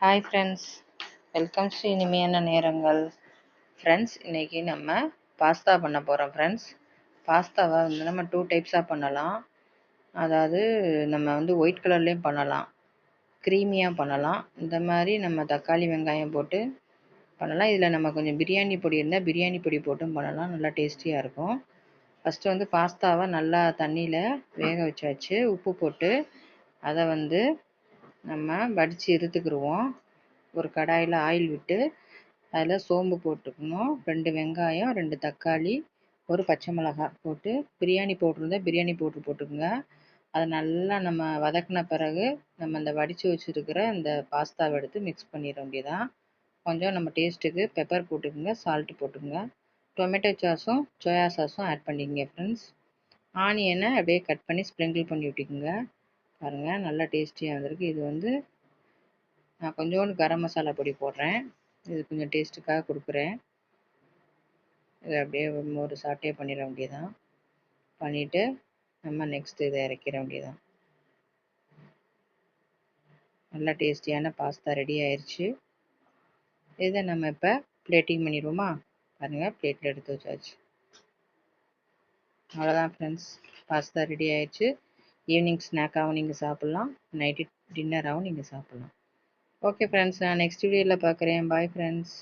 Hi friends, welcome to இனிமையான நேரங்கள். Friends, இன்றைக்கி நம்ம பாஸ்தா பண்ண போகிறோம். ஃப்ரெண்ட்ஸ், பாஸ்தாவை நம்ம 2 டைப்ஸாக பண்ணலாம். அதாவது நம்ம ஒயிட் கலர்லேயும் பண்ணலாம், க்ரீமியாக பண்ணலாம். இந்த மாதிரி நம்ம தக்காளி வெங்காயம் போட்டு பண்ணலாம். இதில் நம்ம கொஞ்சம் பிரியாணி பொடி இருந்தால் பிரியாணி பொடி போட்டும் பண்ணலாம், நல்லா டேஸ்டியாக இருக்கும். ஃபஸ்ட்டு பாஸ்தாவை நல்லா தண்ணியில் வேக வச்சாச்சு. உப்பு போட்டு அதை நம்ம வடித்து எடுத்துக்கிடுவோம். ஒரு கடாயில் ஆயில் விட்டு அதில் சோம்பு போட்டுக்கணும், 2 வெங்காயம், 2 தக்காளி, ஒரு பச்சை மிளகாய் போட்டு பிரியாணி பவுட்ரு பிரியாணி பவுட்ரு போட்டுக்கோங்க. அதை நல்லா நம்ம வதக்கின பிறகு நம்ம இந்த வடித்து வச்சுருக்கிற இந்த பாஸ்தாவை எடுத்து மிக்ஸ் பண்ணிட வேண்டியதான். கொஞ்சம் நம்ம டேஸ்ட்டுக்கு பெப்பர் போட்டுக்கோங்க, சால்ட்டு போட்டுக்கோங்க. டொமேட்டோ சாஸும் சோயா சாஸும் ஆட் பண்ணிக்கங்க. ஃப்ரெண்ட்ஸ், ஆனியனை அப்படியே கட் பண்ணி ஸ்ப்ரிங்கிள் பண்ணி விட்டுக்குங்க. பாருங்கள், நல்லா டேஸ்டியாக வந்திருக்கு. இது நான் கொஞ்சோண்டு கரம் மசாலா பொடி போடுறேன், இது கொஞ்சம் டேஸ்ட்டுக்காக கொடுக்குறேன். இதை அப்படியே ஒரு சாட்டே பண்ணிட வேண்டியதான். பண்ணிவிட்டு நம்ம நெக்ஸ்ட்டு இதை இறக்கிற வேண்டியதான். நல்லா டேஸ்டியான பாஸ்தா ரெடி ஆயிடுச்சு. இதை நம்ம இப்போ பிளேட்டிங் பண்ணிடுவோமா? பாருங்கள், பிளேட்டில் எடுத்து வச்சாச்சு. அவ்வளோதான் ஃப்ரெண்ட்ஸ், பாஸ்தா ரெடி ஆயிடுச்சு. ஈவினிங் ஸ்நாக்காகவும் நீங்கள் சாப்பிட்லாம், நைட்டு டின்னராகவும் நீங்கள் சாப்பிட்லாம். ஓகே ஃப்ரெண்ட்ஸ், நான் நெக்ஸ்ட் வீடியோவில் பார்க்குறேன். Bye friends.